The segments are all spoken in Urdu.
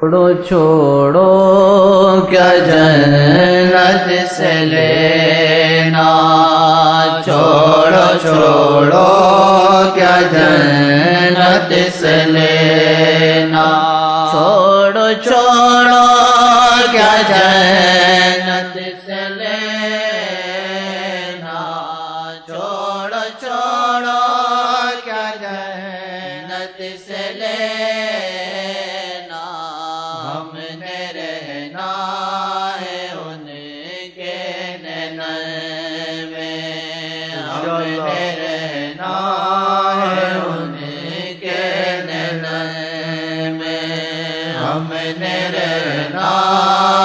چھوڑو کیا جنت سے لینا، چھوڑو چھوڑو کیا جنت سے لینا، چھوڑو چھوڑو کیا جنت سے لینا، چھوڑو چھوڑو کیا جنت سے لینا، ہم نے رہنا ہے ان کے نین میں، ہم نے رہنا ہے ان کے نین میں، ہم نے رہنا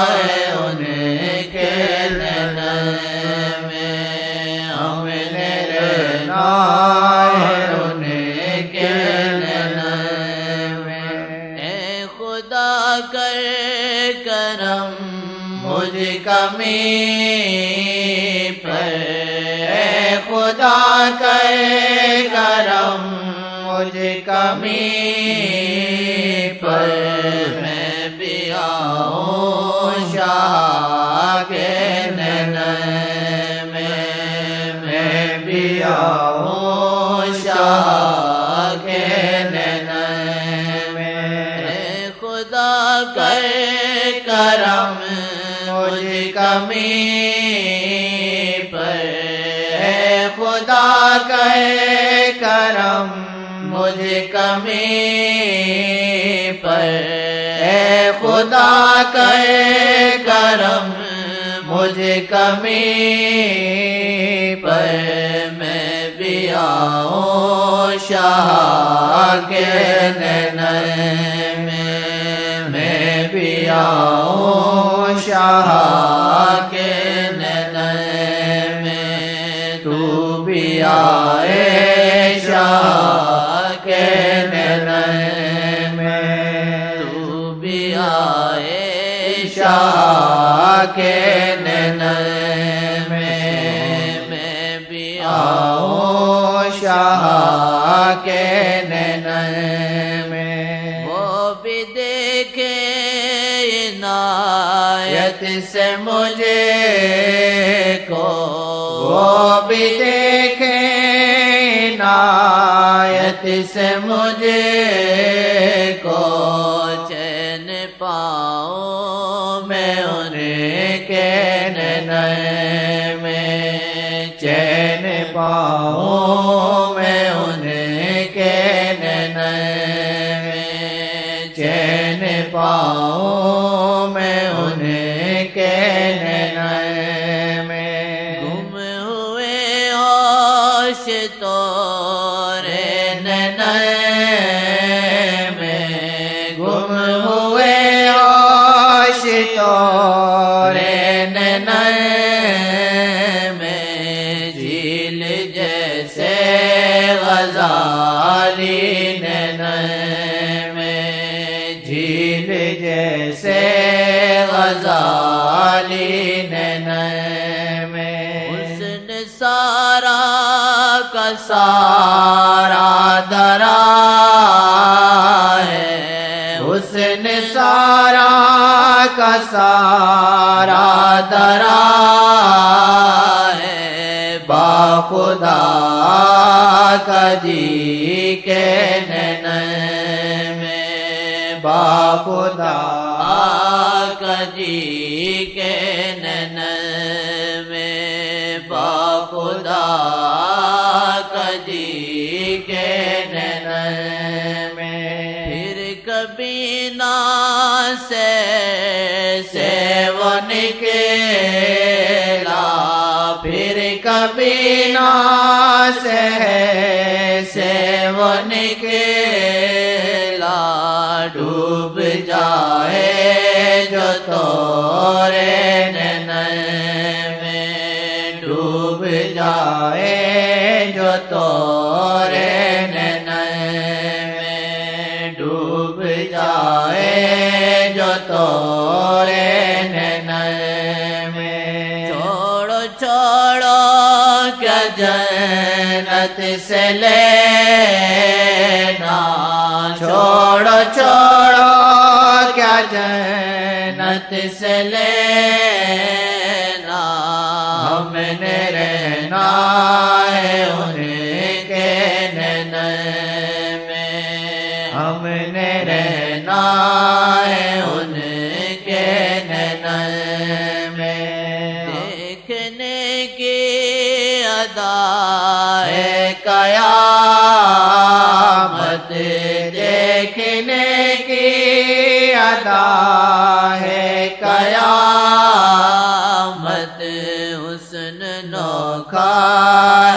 ہے ان کے نین میں، ہم نے رہنا ہے ان کے نین میں۔ اے خدا کر کرم مجھ کمی پر، اے خدا کر کرم مجھ کمی پر، میں بھی آؤں شاہ کے نین میں، میں بھی آؤں شاہ کے نین میں۔ اے خدا کر کرم مجھ کمی پر، اے خدا کر کرم مجھ کمی پر، اے خدا کر کرم مجھ کمی پر، میں بھی آؤں شاہ کے نین میں، میں بھی آؤں شاہ کے نین میں، تو بھی آئے شاہ کے نین میں، تو بھی آئے شاہ کے نین میں، میں بھی آؤں شاہ کے نین میں۔ وہ بھی دیکھے عنایت سے مجھے کو، وہ بھی دیکھے عنایت سے مجھے کو، چین پاؤں میں ان کے نین میں، چین پاؤں میں ان کے نین میں، چین پاؤں میں ان کے نین میں۔ گم ہوئے ہوش تورے نین میں، گم ہوئے ہوش تورے نین میں، جھیل جیسے غزالی نین میں، جھیل جیسے غزالی نین میں۔ حسن سارا کا سارا درا ہے، حسن سارا کا سارا درا ہے، باخدا کا جی کے نین میں، باخدا کا جی کے نین میں، باخدا کا جی کے نین میں۔ پھر کبھی نہ سے وہ نکلا، پھر کبھی نہ سے وہ نکلا، ڈوب جائے جو تورے نین میں، ڈوب جائے جو تورے نین میں، ڈوب جائے جو تورے نین میں۔ چھوڑو چھوڑو کیا جنت سے لینا، چھوڑو چھوڑو کیا جنت سے لینا ہم نے رہنا ہے ان کے نین میں ہم نے رہنا ہے ان کے نین میں دیکھنے کی ادائے قیامت دیکھنے کی ادا ہے قیامت حسن نوکھا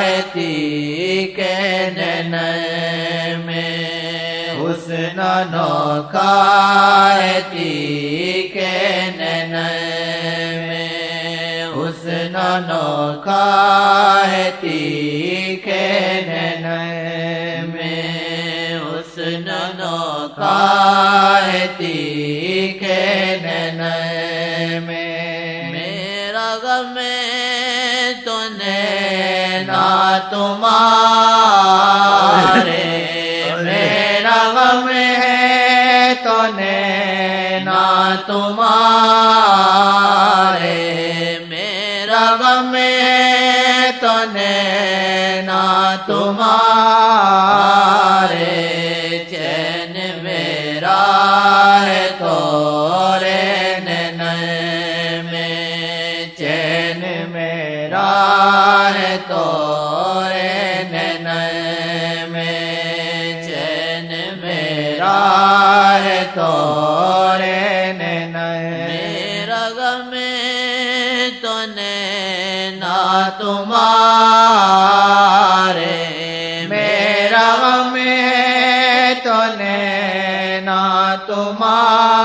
ہے تیکے نین میں حسن نوکھا ہے تیکے نین میں حسن نوکھا ہے تیکے نین میں حسن نوکھا ہے تیکے نین میں میرا غم تو نینا تمہارے میرا غم ہے تو نینا تمہارے میرا غم ہے تو نینا تمہارے چین میرا ہے تورے نین میں چین میرا ہے تورے نین میں چین میرا ہے تورے نین میرا غم تو نینا تمہارے میرا غم ہے تو نینا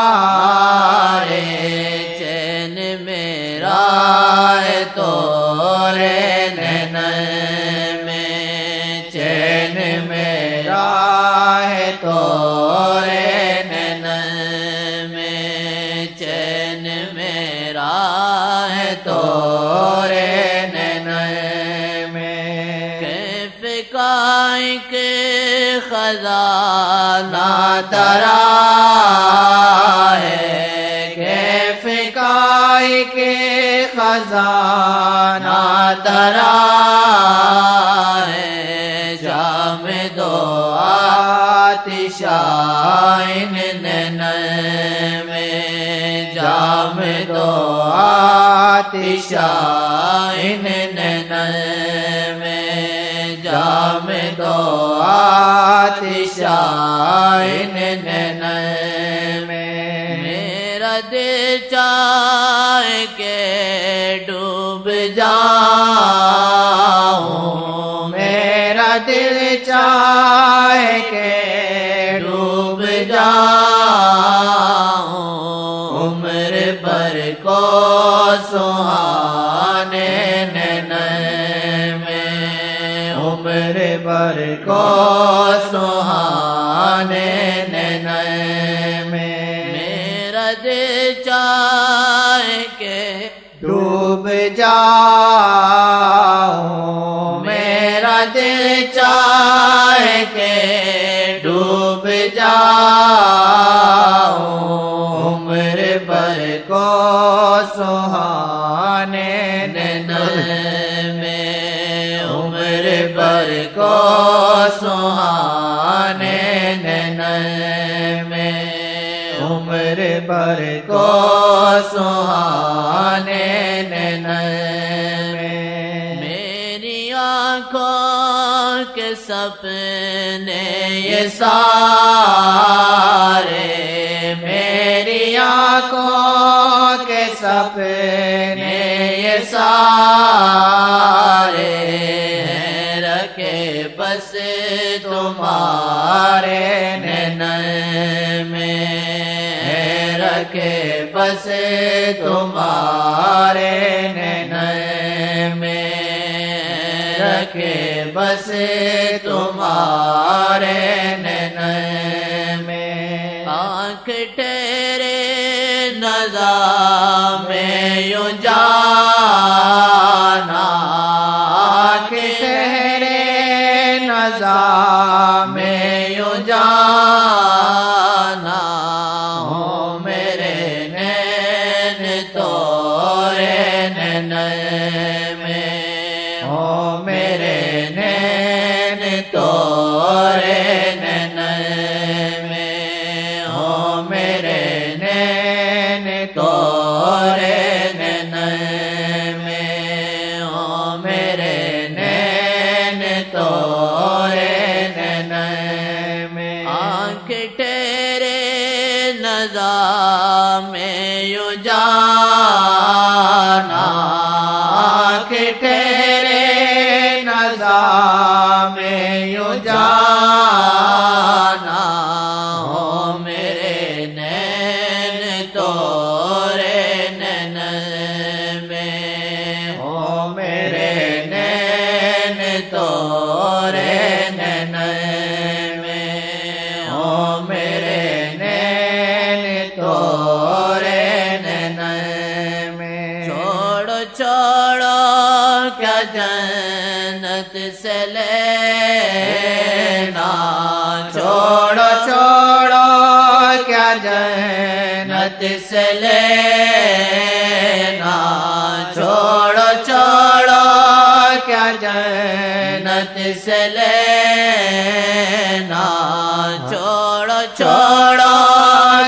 تمہارے چین میرا ہے تورے نین میں چین میرا ہے تورے نین میں چین میرا ہے تورے نین میں کیف کائیں کے خزانہ ترا ہے کیف کائیں کے خزانہ ترا ہے جام دو آتشائن نین میں جام دو آتشائن نین میں جام دو آتشائن نین میں میرا دل چاہے کہ ڈوب جاؤں میرا دل چاہے کہ ڈوب جاؤں عمر بھر کو سہانے نین میں عمر بھر کو سہانے نین میں میرا دل چاہے کہ ڈوب جاؤں میرا دل چاہے کہ ڈوب جاؤں عمر بھر کو سہانے نین میں عمر بھر کو سہانے نین میں عمر بھر کو سہانے نین میں میری آنکھوں کے سپنے یہ سارے میری آنکھوں کے سپنے یہ سارے ہیں رکھے بس تمہارے نین میں رکھے بس تمہارے نین میں رکھے بس تمہارے نین میں آنکھ ٹھہرے نظر میں یوں جانا آنکھ ٹھہرے نظر میں یوں جانا ہو میرے میں یوں جانا کہ تیرے نظام میں یوں جانا ہو میرے نین تورے نین میں ہو میرے نین تورے نین میں ہو میرے نین تورے نین میں چھوڑو چھوڑو کیا جنت سے لینا چھوڑو چھوڑو کیا جنت سے لینا چھوڑو چھوڑو کیا جنت سے لینا چھوڑو چھوڑو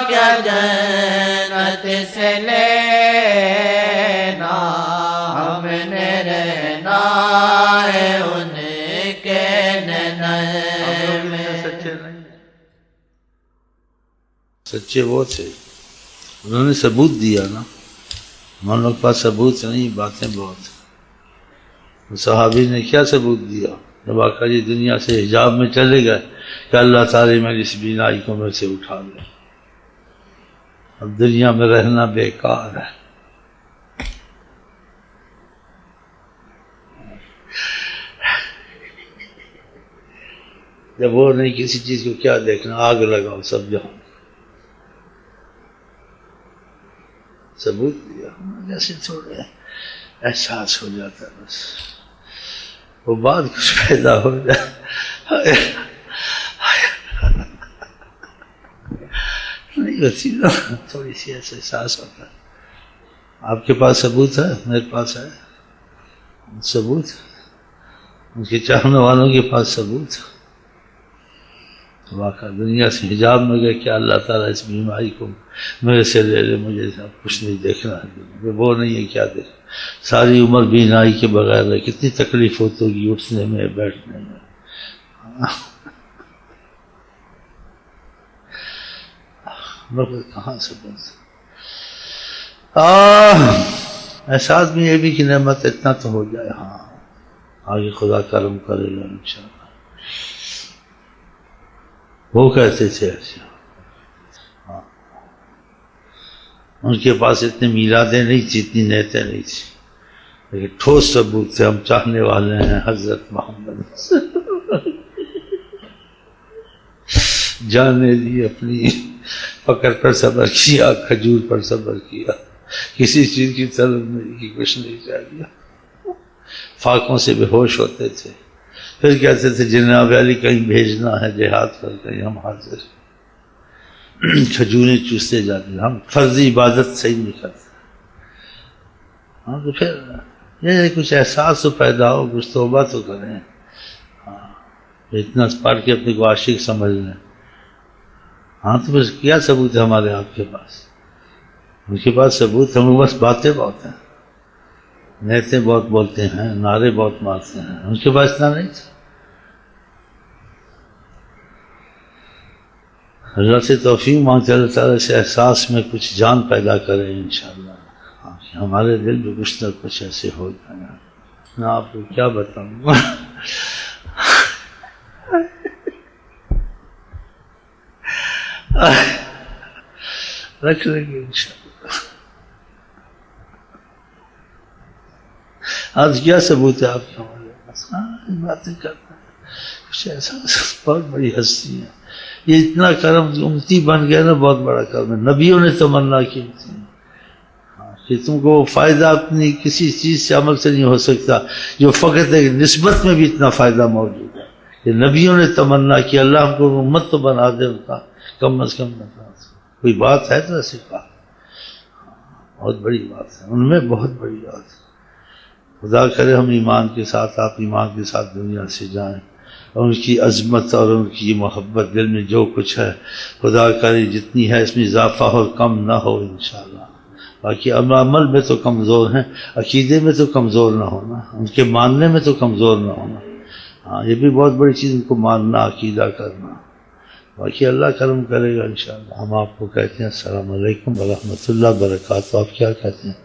کیا جنت سے لینا ہم نے رہنا ہے ان کے نین میں سچے وہ تھے، انہوں نے ثبوت دیا نا، ہم لوگ پاس ثبوت نہیں، باتیں بہت ہیں۔ صحابی نے کیا ثبوت دیا جب آقا جی دنیا سے حجاب میں چلے گئے کہ اللہ تعالی میری اس بینائی کو میں سے اٹھا لے، اب دنیا میں رہنا بیکار ہے۔ جب وہ نہیں کسی چیز کو کیا دیکھنا، آگ لگاؤ سب جہاں، ثبوت دیا جیسے تھوڑے احساس ہو جاتا ہے، بس وہ بات کچھ پیدا ہو جائے نہیں ہوتی نا، تھوڑی سی ایسا احساس ہوتا ہے۔ آپ کے پاس ثبوت ہے، میرے پاس ہے ثبوت، ان کے چاہنے والوں کے پاس ثبوت۔ واقعہ دنیا سے حجاب میں گئے کہ اللہ تعالیٰ اس بیماری کو میرے سے لے لے، مجھے کچھ نہیں دیکھنا ہے، وہ نہیں ہے کیا دیکھ، ساری عمر بینائی کے بغیر ہے، کتنی تکلیف ہوتی ہوگی اٹھنے میں بیٹھنے میں۔ کہاں سے بولتے احساس بھی یہ بھی کہ نعمت اتنا تو ہو جائے، ہاں آگے خدا کرم کرے گا انشاءاللہ۔ وہ کہتے تھے ایسے، ہاں ان کے پاس اتنے میلادیں نہیں تھی، اتنی نیتیں نہیں تھی، لیکن ٹھوس ثبوت تھے، ہم چاہنے والے ہیں حضرت محمد، جانے دی اپنی، فقر پر صبر کیا، کھجور پر صبر کیا، کسی چیز کی طلب نہیں کی، کچھ نہیں چاہیے، فاقوں سے بے ہوش ہوتے تھے، پھر کہتے تھے جناب علی کہیں بھیجنا ہے جہاد پر، کہیں ہم حاضر، کھجوریں چوستے جاتے، ہم فرضی عبادت صحیح نہیں کرتے۔ ہاں تو پھر یہ کچھ احساس تو پیدا ہو، کچھ توبہ تو کریں، ہاں اتنا پڑھ کے اپنے کو عاشق سمجھ لیں، ہاں تو پھر کیا ثبوت ہے ہمارے آپ کے پاس؟ ان کے پاس ثبوت، ہم لوگ بس باتیں بہت ہیں، نیتیں بہت بولتے ہیں، نعرے بہت مارتے ہیں، ان کے پاس اتنا نہیں تھا۔ اللہ سے توفیق مانگتے اللہ تعالیٰ سے احساس میں کچھ جان پیدا کرے انشاءاللہ، ہاں کہ ہمارے دل میں کچھ نہ کچھ ایسے ہو جائے۔ میں آپ کو کیا بتاؤں رکھ لیں گے انشاءاللہ۔ آج کیا ثبوت ہے آپ کے ہمارے پاس؟ ہاں باتیں کرتے ہیں، کچھ ایسا بہت بڑی ہستی ہے، یہ اتنا کرم امتی بن گیا نا، بہت بڑا کرم ہے۔ نبیوں نے تمنا کی تھی کہ تم کو فائدہ اپنی کسی چیز سے عمل سے نہیں ہو سکتا، جو فقط ہے نسبت میں بھی اتنا فائدہ موجود ہے کہ نبیوں نے تمنا کی اللہ ہم کو امت تو بنا دے ان کا، کم از کم بتا، کوئی بات ہے تو ایسی بات، بہت بڑی بات ہے، ان میں بہت بڑی بات ہے۔ خدا کرے ہم ایمان کے ساتھ، آپ ایمان کے ساتھ دنیا سے جائیں، اور ان کی عظمت اور ان کی محبت دل میں جو کچھ ہے خدا کرے جتنی ہے اس میں اضافہ اور کم نہ ہو انشاءاللہ۔ باقی عمل میں تو کمزور ہیں، عقیدے میں تو کمزور نہ ہونا، ان کے ماننے میں تو کمزور نہ ہونا، ہاں یہ بھی بہت بڑی چیز، ان کو ماننا، عقیدہ کرنا، باقی اللہ کرم کرے گا انشاءاللہ. ہم آپ کو کہتے ہیں السلام علیکم ورحمۃ اللہ وبرکاتہ. آپ کیا کہتے ہیں؟